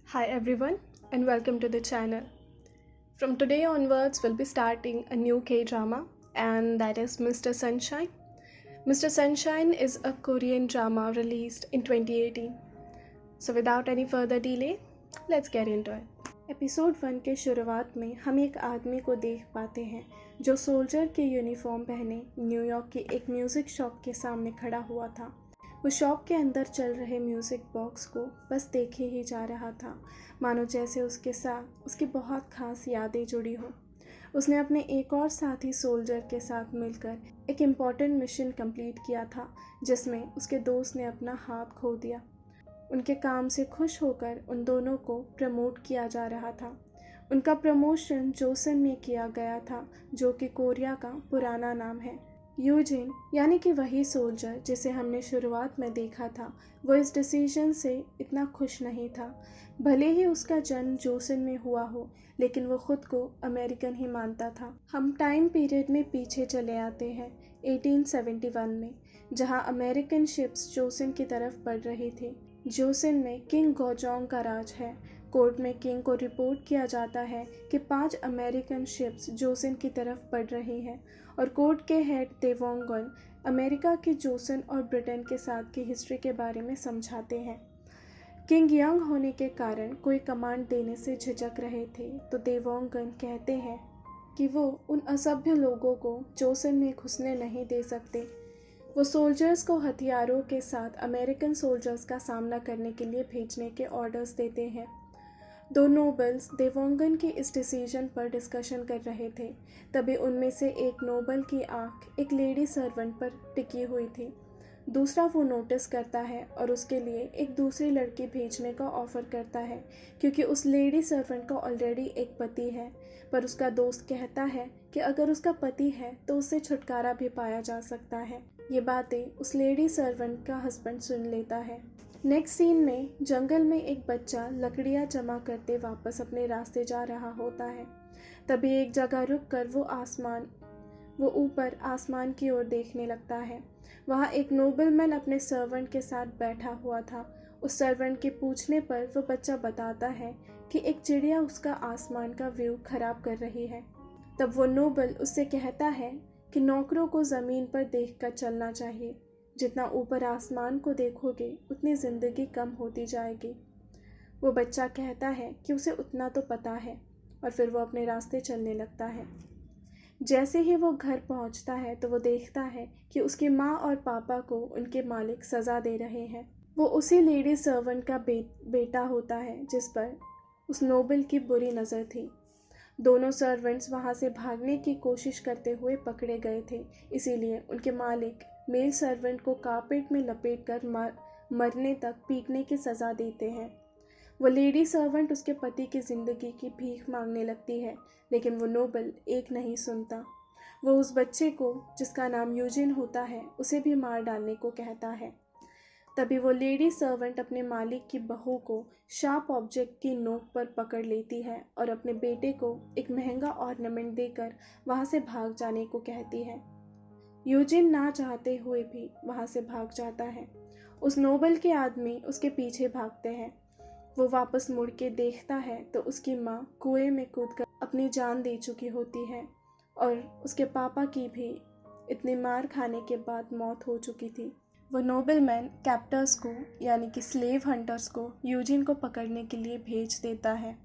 Hi everyone and welcome to the channel. From today onwards we'll be starting a new K-drama and that is Mr. Sunshine. Mr. Sunshine is a Korean drama released in 2018. So without any further delay, let's get into it. Episode 1 के शुरुआत में हम एक आदमी को देख पाते हैं जो सोल्जर के यूनिफॉर्म पहने न्यूयॉर्क की एक म्यूज़िक शॉप के सामने खड़ा हुआ था। वो शॉप के अंदर चल रहे म्यूज़िक बॉक्स को बस देखे ही जा रहा था, मानो जैसे उसके साथ उसकी बहुत ख़ास यादें जुड़ी हो। उसने अपने एक और साथी सोल्जर के साथ मिलकर एक इम्पॉर्टेंट मिशन कंप्लीट किया था जिसमें उसके दोस्त ने अपना हाथ खो दिया। उनके काम से खुश होकर उन दोनों को प्रमोट किया जा रहा था। उनका प्रमोशन जोसन में किया गया था जो कि कोरिया का पुराना नाम है। यूजिन यानी कि वही सोल्जर जिसे हमने शुरुआत में देखा था, वो इस डिसीजन से इतना खुश नहीं था। भले ही उसका जन्म जोसन में हुआ हो, लेकिन वो खुद को अमेरिकन ही मानता था। हम टाइम पीरियड में पीछे चले आते हैं 1871 में, जहां अमेरिकन शिप्स जोसन की तरफ बढ़ रही थी। जोसन में किंग गोजोंग का राज है। कोर्ट में किंग को रिपोर्ट किया जाता है कि 5 अमेरिकन शिप्स जोसन की तरफ बढ़ रही हैं और कोर्ट के हेड देवोंगन अमेरिका की जोसन और ब्रिटेन के साथ की हिस्ट्री के बारे में समझाते हैं। किंग यंग होने के कारण कोई कमांड देने से झिझक रहे थे, तो देवोंगन कहते हैं कि वो उन असभ्य लोगों को जोसन में घुसने नहीं दे सकते। वो सोल्जर्स को हथियारों के साथ अमेरिकन सोल्जर्स का सामना करने के लिए भेजने के ऑर्डर्स देते हैं। दो नोबल्स देवोंगन के इस डिसीजन पर डिस्कशन कर रहे थे। तभी उनमें से एक नोबल की आंख एक लेडी सर्वेंट पर टिकी हुई थी। दूसरा वो नोटिस करता है और उसके लिए एक दूसरी लड़की भेजने का ऑफ़र करता है, क्योंकि उस लेडी सर्वेंट का ऑलरेडी एक पति है। पर उसका दोस्त कहता है कि अगर उसका पति है तो उससे छुटकारा भी पाया जा सकता है। ये बातें उस लेडी सर्वेंट का हस्बैंड सुन लेता है। नेक्स्ट सीन में जंगल में एक बच्चा लकड़ियाँ जमा करते वापस अपने रास्ते जा रहा होता है। तभी एक जगह रुककर वो ऊपर आसमान की ओर देखने लगता है। वहाँ एक नोबलमैन अपने सर्वेंट के साथ बैठा हुआ था। उस सर्वेंट के पूछने पर वो बच्चा बताता है कि एक चिड़िया उसका आसमान का व्यू खराब कर रही है। तब वो नोबल उससे कहता है कि नौकरों को ज़मीन पर देखकर चलना चाहिए। जितना ऊपर आसमान को देखोगे उतनी ज़िंदगी कम होती जाएगी। वो बच्चा कहता है कि उसे उतना तो पता है और फिर वो अपने रास्ते चलने लगता है। जैसे ही वो घर पहुंचता है तो वो देखता है कि उसकी माँ और पापा को उनके मालिक सज़ा दे रहे हैं। वो उसी लेडी सर्वेंट का बेटा होता है जिस पर उस नोबल की बुरी नज़र थी। दोनों सर्वेंट्स वहाँ से भागने की कोशिश करते हुए पकड़े गए थे, इसीलिए उनके मालिक मेल सर्वेंट को कारपेट में लपेटकर मरने तक पीटने की सज़ा देते हैं। वो लेडी सर्वेंट उसके पति की ज़िंदगी की भीख मांगने लगती है, लेकिन वो नोबल एक नहीं सुनता। वो उस बच्चे को, जिसका नाम यूजिन होता है, उसे भी मार डालने को कहता है। तभी वो लेडी सर्वेंट अपने मालिक की बहू को शार्प ऑब्जेक्ट की नोक पर पकड़ लेती है और अपने बेटे को एक महंगा ऑर्नामेंट देकर वहाँ से भाग जाने को कहती है। यूजिन ना चाहते हुए भी वहाँ से भाग जाता है। उस नोबल के आदमी उसके पीछे भागते हैं। वो वापस मुड़ के देखता है तो उसकी माँ कुएं में कूदकर अपनी जान दे चुकी होती है और उसके पापा की भी इतनी मार खाने के बाद मौत हो चुकी थी। वो नोबलमैन कैप्टर्स को यानी कि स्लेव हंटर्स को यूजिन को पकड़ने के लिए भेज देता है।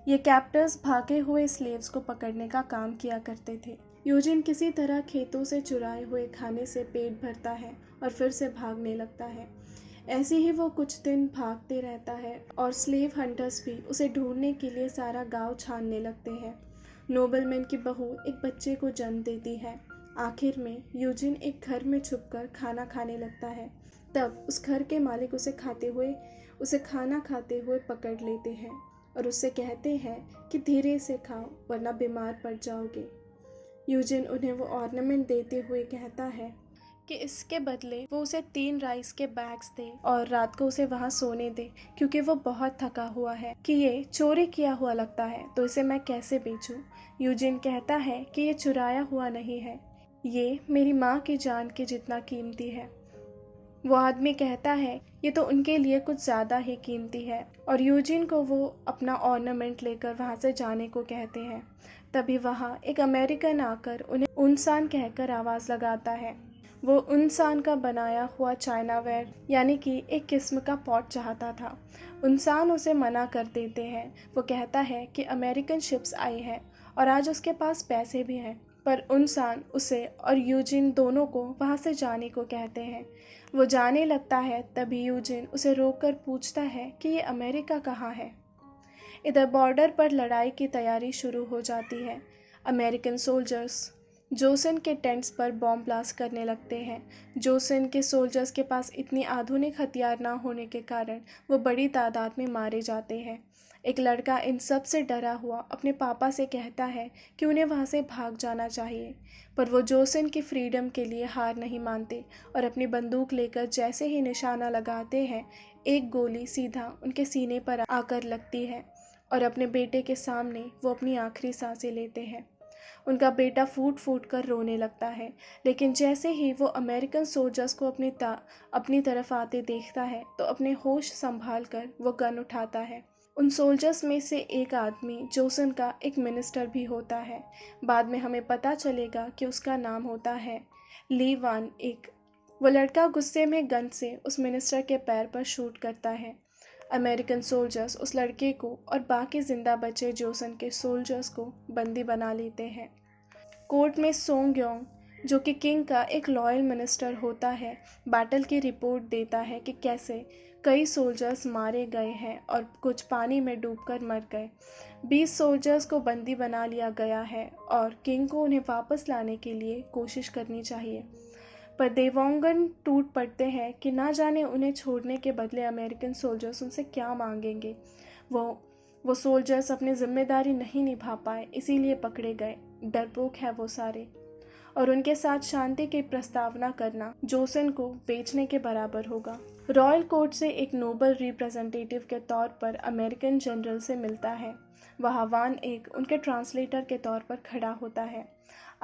ये कैप्टर्स भागे हुए स्लेव्स को पकड़ने का काम किया करते थे। यूजिन किसी तरह खेतों से चुराए हुए खाने से पेट भरता है और फिर से भागने लगता है। ऐसे ही वो कुछ दिन भागते रहता है और स्लेव हंटर्स भी उसे ढूंढने के लिए सारा गांव छानने लगते हैं। नोबलमैन की बहू एक बच्चे को जन्म देती है। आखिर में यूजिन एक घर में छुपकर खाना खाने लगता है। तब उस घर के मालिक उसे खाना खाते हुए पकड़ लेते हैं और उससे कहते हैं कि धीरे से खाओ वरना बीमार पड़ जाओगे। यूजिन उन्हें वो ऑर्नामेंट देते हुए कहता है कि इसके बदले वो उसे 3 राइस के बैग्स दे और रात को उसे वहाँ सोने दे, क्योंकि वो बहुत थका हुआ है। कि ये चोरी किया हुआ लगता है तो इसे मैं कैसे बेचूं। यूजिन कहता है कि ये चुराया हुआ नहीं है, ये मेरी माँ की जान के जितना कीमती है। वो आदमी कहता है ये तो उनके लिए कुछ ज़्यादा ही कीमती है और यूजिन को वो अपना ऑर्नामेंट लेकर वहाँ से जाने को कहते हैं। तभी वहाँ एक अमेरिकन आकर उन्हें उनसान कहकर आवाज़ लगाता है। वो उनसान का बनाया हुआ चाइनावेयर यानी कि एक किस्म का पॉट चाहता था। उनसान उसे मना कर देते हैं। वो कहता है कि अमेरिकन शिप्स आई हैं और आज उसके पास पैसे भी हैं, पर उनसान उसे और यूजिन दोनों को वहाँ से जाने को कहते हैं। वो जाने लगता है, तभी यूजिन उसे रोककर पूछता है कि ये अमेरिका कहाँ है। इधर बॉर्डर पर लड़ाई की तैयारी शुरू हो जाती है। अमेरिकन सोल्जर्स जोसन के टेंट्स पर बॉम्ब ब्लास्ट करने लगते हैं। जोसन के सोल्जर्स के पास इतनी आधुनिक हथियार ना होने के कारण वो बड़ी तादाद में मारे जाते हैं। एक लड़का इन सब से डरा हुआ अपने पापा से कहता है कि उन्हें वहाँ से भाग जाना चाहिए, पर वो जोसन की फ्रीडम के लिए हार नहीं मानते और अपनी बंदूक लेकर जैसे ही निशाना लगाते हैं, एक गोली सीधा उनके सीने पर आकर लगती है और अपने बेटे के सामने वो अपनी आखिरी सांसें लेते हैं। उनका बेटा फूट फूट कर रोने लगता है, लेकिन जैसे ही वो अमेरिकन सोल्जर्स को अपनी तरफ आते देखता है तो अपने होश संभाल कर वो गन उठाता है। उन सोल्जर्स में से एक आदमी जोसन का एक मिनिस्टर भी होता है। बाद में हमें पता चलेगा कि उसका नाम होता है ली वान एक। वो लड़का गुस्से में गन से उस मिनिस्टर के पैर पर शूट करता है। अमेरिकन सोल्जर्स उस लड़के को और बाकी जिंदा बचे जोसन के सोल्जर्स को बंदी बना लेते हैं। कोर्ट में सोंग-योंग, जो कि किंग का एक लॉयल मिनिस्टर होता है, बैटल की रिपोर्ट देता है कि कैसे कई सोल्जर्स मारे गए हैं और कुछ पानी में डूबकर मर गए। 20 सोल्जर्स को बंदी बना लिया गया है और किंग को उन्हें वापस लाने के लिए कोशिश करनी चाहिए, पर देवोंगन टूट पड़ते हैं कि ना जाने उन्हें छोड़ने के बदले अमेरिकन सोल्जर्स उनसे क्या मांगेंगे। वो सोल्जर्स अपनी जिम्मेदारी नहीं निभा पाए, इसीलिए पकड़े गए। डरपोक है वो सारे, और उनके साथ शांति की प्रस्तावना करना जोसन को बेचने के बराबर होगा। रॉयल कोर्ट से एक नोबल रिप्रेजेंटेटिव के तौर पर अमेरिकन जनरल से मिलता है। वहाँ वान एक उनके ट्रांसलेटर के तौर पर खड़ा होता है।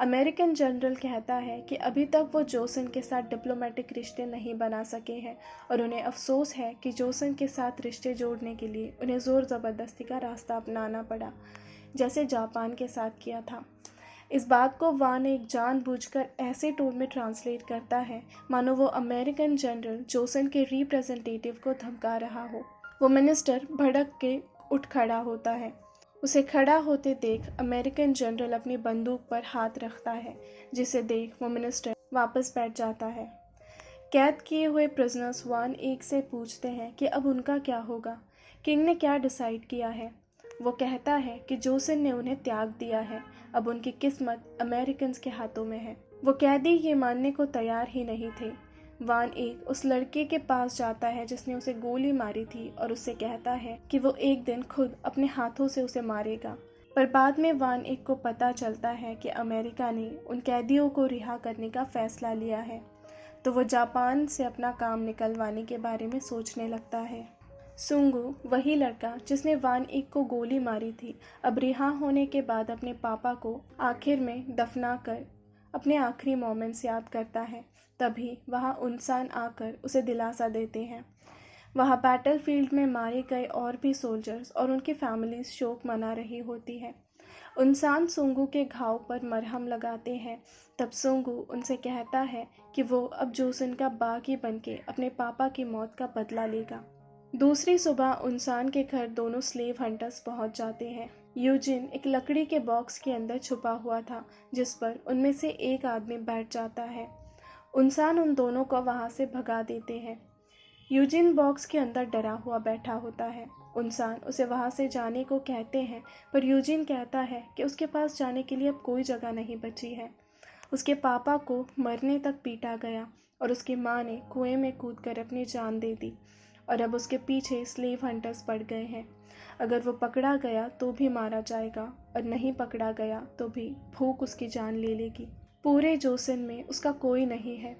अमेरिकन जनरल कहता है कि अभी तक वो जोसन के साथ डिप्लोमेटिक रिश्ते नहीं बना सके हैं और उन्हें अफसोस है कि जोसन के साथ रिश्ते जोड़ने के लिए उन्हें ज़ोर ज़बरदस्ती का रास्ता अपनाना पड़ा, जैसे जापान के साथ किया था। इस बात को वान एक जानबूझकर ऐसे टोन में ट्रांसलेट करता है मानो वो अमेरिकन जनरल जोसन के रिप्रेजेंटेटिव को धमका रहा हो। वो मिनिस्टर भड़क के उठ खड़ा होता है। उसे खड़ा होते देख अमेरिकन जनरल अपनी बंदूक पर हाथ रखता है, जिसे देख वो मिनिस्टर वापस बैठ जाता है। कैद किए हुए प्रिजनर्स वान एक से पूछते हैं कि अब उनका क्या होगा, किंग ने क्या डिसाइड किया है। वो कहता है कि जोसन ने उन्हें त्याग दिया है, अब उनकी किस्मत अमेरिकन के हाथों में है। वो कैदी ये मानने को तैयार ही नहीं थे। वान एक उस लड़के के पास जाता है जिसने उसे गोली मारी थी और उससे कहता है कि वो एक दिन खुद अपने हाथों से उसे मारेगा, पर बाद में वान एक को पता चलता है कि अमेरिका ने उन कैदियों को रिहा करने का फैसला लिया है, तो वो जापान से अपना काम निकलवाने के बारे में सोचने लगता है। सुंगू, वही लड़का जिसने वान एक को गोली मारी थी, अब रिहा होने के बाद अपने पापा को आखिर में दफनाकर अपने आखिरी मोमेंट्स याद करता है। तभी वहाँ उनसान आकर उसे दिलासा देते हैं। वहाँ बैटलफील्ड में मारे गए और भी सोल्जर्स और उनकी फैमिलीज शोक मना रही होती है। उनसान सुंगू के घाव पर मरहम लगाते हैं। तब सुंगू उनसे कहता है कि वो अब जोसन का बागी बनके अपने पापा की मौत का बदला लेगा। दूसरी सुबह उनसान के घर दोनों स्लेव हंटर्स पहुंच जाते हैं। यूजिन एक लकड़ी के बॉक्स के अंदर छुपा हुआ था, जिस पर उनमें से एक आदमी बैठ जाता है। उनसान उन दोनों को वहां से भगा देते हैं। यूजिन बॉक्स के अंदर डरा हुआ बैठा होता है। उनसान उसे वहां से जाने को कहते हैं, पर यूजिन कहता है कि उसके पास जाने के लिए अब कोई जगह नहीं बची है। उसके पापा को मरने तक पीटा गया और उसकी माँ ने कुएं में कूदकर अपनी जान दे दी, और अब उसके पीछे स्लेव हंटर्स पड़ गए हैं। अगर वो पकड़ा गया तो भी मारा जाएगा और नहीं पकड़ा गया तो भी भूख उसकी जान ले लेगी। पूरे जोसन में उसका कोई नहीं है।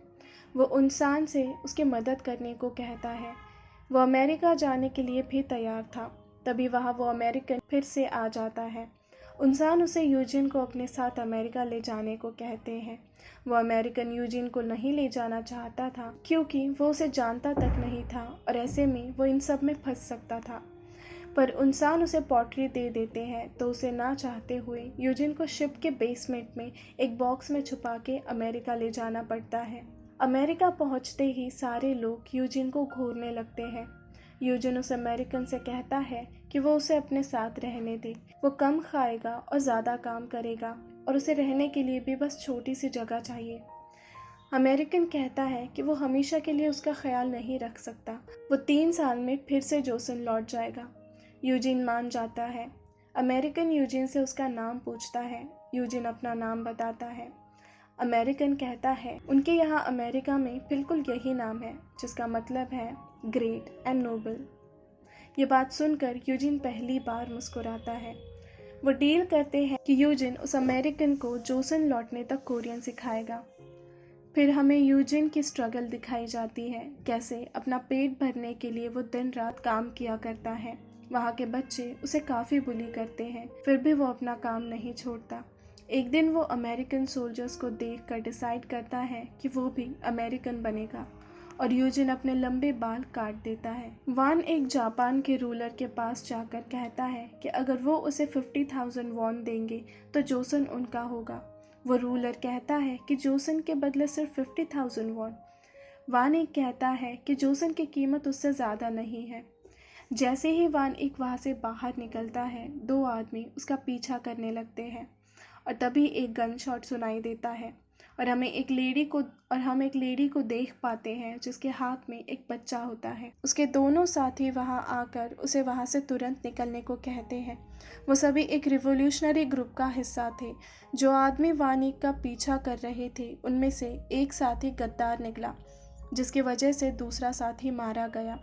वो उनसान से उसकी मदद करने को कहता है। वो अमेरिका जाने के लिए भी तैयार था। तभी वहाँ वो अमेरिकन फिर से आ जाता है इंसान उसे यूजिन को अपने साथ अमेरिका ले जाने को कहते हैं। वो अमेरिकन यूजिन को नहीं ले जाना चाहता था क्योंकि वो उसे जानता तक नहीं था और ऐसे में वो इन सब में फंस सकता था। पर इंसान उसे पॉटरी दे देते हैं तो उसे ना चाहते हुए यूजिन को शिप के बेसमेंट में एक बॉक्स में छुपा के अमेरिका ले जाना पड़ता है। अमेरिका पहुंचते ही सारे लोग यूजिन को घूरने लगते हैं। यूजिन उस अमेरिकन से कहता है कि वो उसे अपने साथ रहने दे। वो कम खाएगा और ज़्यादा काम करेगा और उसे रहने के लिए भी बस छोटी सी जगह चाहिए। अमेरिकन कहता है कि वो हमेशा के लिए उसका ख्याल नहीं रख सकता। वो 3 साल में फिर से जोसन लौट जाएगा। यूजिन मान जाता है। अमेरिकन यूजिन से उसका नाम पूछता है। यूजिन अपना नाम बताता है। अमेरिकन कहता है उनके यहाँ अमेरिका में बिल्कुल यही नाम है जिसका मतलब है ग्रेट एंड नोबल। ये बात सुनकर यूजिन पहली बार मुस्कुराता है। वो डील करते हैं कि यूजिन उस अमेरिकन को जोसन लौटने तक कोरियन सिखाएगा। फिर हमें यूजिन की स्ट्रगल दिखाई जाती है, कैसे अपना पेट भरने के लिए वो दिन रात काम किया करता है। वहाँ के बच्चे उसे काफ़ी बुली करते हैं, फिर भी वो अपना काम नहीं छोड़ता। एक दिन वो अमेरिकन सोल्जर्स को देखकर डिसाइड करता है कि वो भी अमेरिकन बनेगा और यूजिन अपने लंबे बाल काट देता है। वान एक जापान के रूलर के पास जाकर कहता है कि अगर वो उसे 50,000 वॉन देंगे तो जोसन उनका होगा। वो रूलर कहता है कि जोसन के बदले सिर्फ 50,000 वॉन। वान एक कहता है कि जोसन की कीमत उससे ज़्यादा नहीं है। जैसे ही वान एक वहाँ से बाहर निकलता है, 2 आदमी उसका पीछा करने लगते हैं और तभी एक गन शॉट सुनाई देता है और हम एक लेडी को देख पाते हैं जिसके हाथ में एक बच्चा होता है। उसके दोनों साथी वहां आकर उसे वहां से तुरंत निकलने को कहते हैं। वो सभी एक रिवोल्यूशनरी ग्रुप का हिस्सा थे। जो आदमी वानिक का पीछा कर रहे थे उनमें से एक साथी गद्दार निकला, जिसकी वजह से दूसरा साथी मारा गया।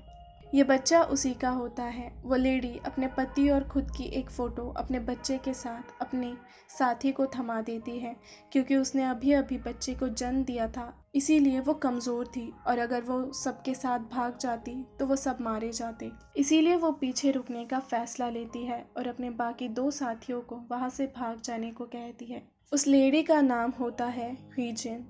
ये बच्चा उसी का होता है। वो लेडी अपने पति और खुद की एक फ़ोटो अपने बच्चे के साथ अपने साथी को थमा देती है क्योंकि उसने अभी अभी बच्चे को जन्म दिया था, इसीलिए वो कमज़ोर थी और अगर वो सबके साथ भाग जाती तो वो सब मारे जाते। इसीलिए वो पीछे रुकने का फ़ैसला लेती है और अपने बाकी 2 साथियों को वहाँ से भाग जाने को कहती है। उस लेडी का नाम होता है ह्वीजिन।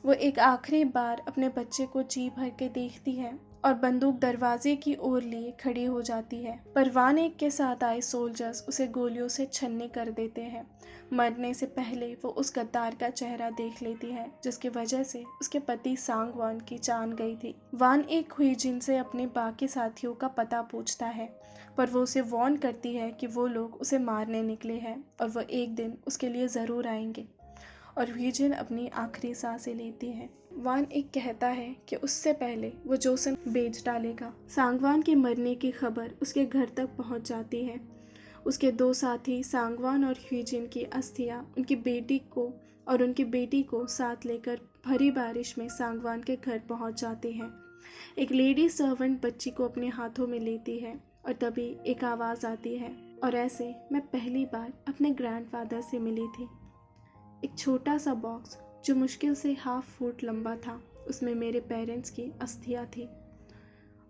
वो एक आखिरी बार अपने बच्चे को जी भर के देखती है और बंदूक दरवाजे की ओर लिए खड़ी हो जाती है, पर वान एक के साथ आए सोल्जर्स उसे गोलियों से छन्नी कर देते हैं। मरने से पहले वो उस गद्दार का चेहरा देख लेती है जिसकी वजह से उसके पति सांग वान की जान गई थी। वान एक ह्वीजिन से अपने बाकी साथियों का पता पूछता है, पर वो उसे वार्न करती है कि वो लोग उसे मारने निकले हैं और वो एक दिन उसके लिए ज़रूर आएंगे और ह्वीजिन अपनी आखिरी सांसें लेती है। वान एक कहता है कि उससे पहले वो जोसन बेच डालेगा। सांगवान के मरने की खबर उसके घर तक पहुंच जाती है। उसके 2 साथी सांगवान और ह्वीजिन की अस्थियां उनकी बेटी को साथ लेकर भरी बारिश में सांगवान के घर पहुंच जाते हैं। एक लेडी सर्वेंट बच्ची को अपने हाथों में लेती है और तभी एक आवाज़ आती है और ऐसे मैं पहली बार अपने ग्रैंडफादर से मिली थी। एक छोटा सा बॉक्स जो मुश्किल से 1/2 फुट लंबा था, उसमें मेरे पेरेंट्स की अस्थियां थी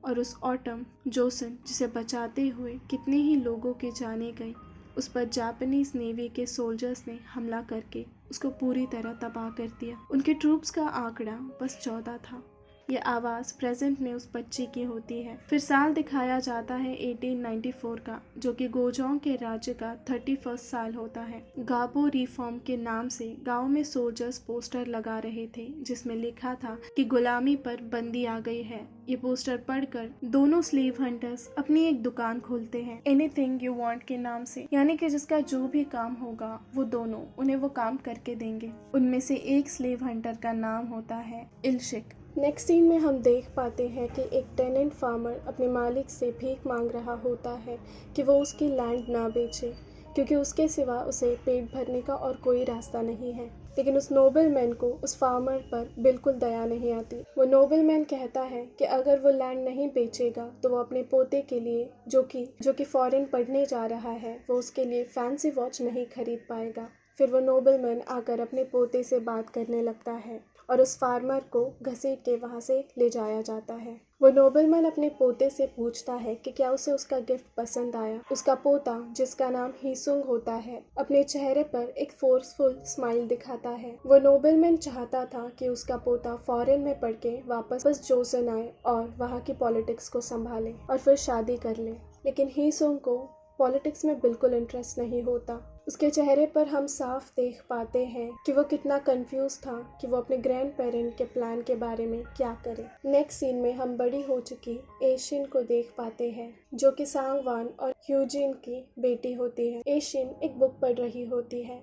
और उस ऑटम जोसन जिसे बचाते हुए कितने ही लोगों के जाने गए, उस पर जापानीज नेवी के सोल्जर्स ने हमला करके उसको पूरी तरह तबाह कर दिया। उनके ट्रूप्स का आंकड़ा बस 14 था। ये आवाज़ प्रेजेंट में उस बच्ची की होती है। फिर साल दिखाया जाता है 1894 का, जो कि गोजोंग के राज्य का 31 साल होता है। गाबो रिफॉर्म के नाम से गांव में सोल्जर्स पोस्टर लगा रहे थे जिसमें लिखा था कि गुलामी पर बंदी आ गई है। ये पोस्टर पढ़कर दोनों स्लेव हंटर्स अपनी एक दुकान खोलते हैं एनीथिंग यू वांट के नाम से, यानी कि जिसका जो भी काम होगा वो दोनों उन्हें वो काम करके देंगे। उनमें से एक स्लेव हंटर का नाम होता है इल्शिक। नेक्स्ट सीन में हम देख पाते हैं कि एक टेनेंट फार्मर अपने मालिक से भीख मांग रहा होता है कि वो उसकी लैंड ना बेचे क्योंकि उसके सिवा उसे पेट भरने का और कोई रास्ता नहीं है। लेकिन उस नोबलमैन को उस फार्मर पर बिल्कुल दया नहीं आती। वो नोबलमैन कहता है कि अगर वो लैंड नहीं बेचेगा तो वो अपने पोते के लिए जो कि फॉरेन पढ़ने जा रहा है, वो उसके लिए फैंसी वॉच नहीं खरीद पाएगा। फिर वो नोबलमैन आकर अपने पोते से बात करने लगता है और उस फार्मर को घसीट के वहाँ से ले जाया जाता है। वो नोबलमैन अपने पोते से पूछता है कि क्या उसे उसका गिफ्ट पसंद आया। उसका पोता, जिसका नाम हीसुंग होता है, अपने चेहरे पर एक फोर्सफुल स्माइल दिखाता है। वो नोबलमैन चाहता था कि उसका पोता फॉरेन में पढ़ के वापस जोसन आए और वहाँ की पॉलिटिक्स को संभाले और फिर शादी कर ले। लेकिन हीसुंग को पॉलिटिक्स में बिल्कुल इंटरेस्ट नहीं होता। उसके चेहरे पर हम साफ देख पाते हैं कि वो कितना कंफ्यूज था कि वो अपने ग्रैंड पेरेंट के प्लान के बारे में क्या करे। नेक्स्ट सीन में हम बड़ी हो चुकी एशिन को देख पाते हैं, जो कि सांगवान और ह्यूजिन की बेटी होती है। एशिन एक बुक पढ़ रही होती है।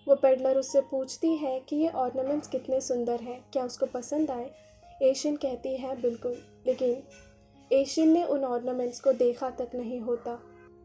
वो पेडलर उससे पूछती है कि ये ऑर्नामेंट्स कितने सुंदर हैं, क्या उसको पसंद आए। एशिन कहती है बिल्कुल, लेकिन एशिन ने उन ऑर्नामेंट्स को देखा तक नहीं होता।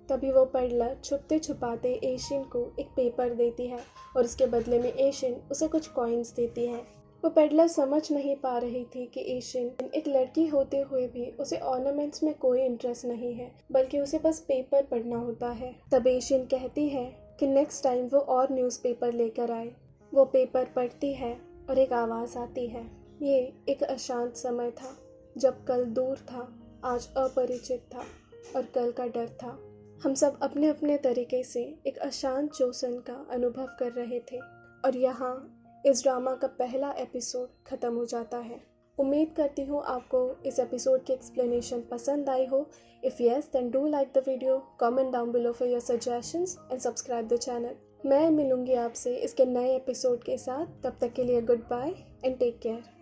तभी वो पेडलर छुपते छुपाते एशियन को एक पेपर देती है और उसके बदले में एशियन उसे कुछ कॉइन्स देती है। वो पेडलर समझ नहीं पा रही थी कि एशियन एक लड़की होते हुए भी उसे ऑर्नामेंट्स में कोई इंटरेस्ट नहीं है, बल्कि उसे बस पेपर पढ़ना होता है। तब एशियन कहती है कि नेक्स्ट टाइम वो और न्यूज़पेपर लेकर आए। वो पेपर पढ़ती है और एक आवाज़ आती है। ये एक अशांत समय था, जब कल दूर था, आज अपरिचित था और कल का डर था। हम सब अपने अपने तरीके से एक अशांत जोसन का अनुभव कर रहे थे और यहाँ इस ड्रामा का पहला एपिसोड ख़त्म हो जाता है। उम्मीद करती हूँ आपको इस एपिसोड की एक्सप्लेनेशन पसंद आई हो। If yes, then do like the video, comment down below for your suggestions and subscribe the channel. मैं मिलूँगी आपसे इसके नए एपिसोड के साथ। तब तक के लिए good bye and take care.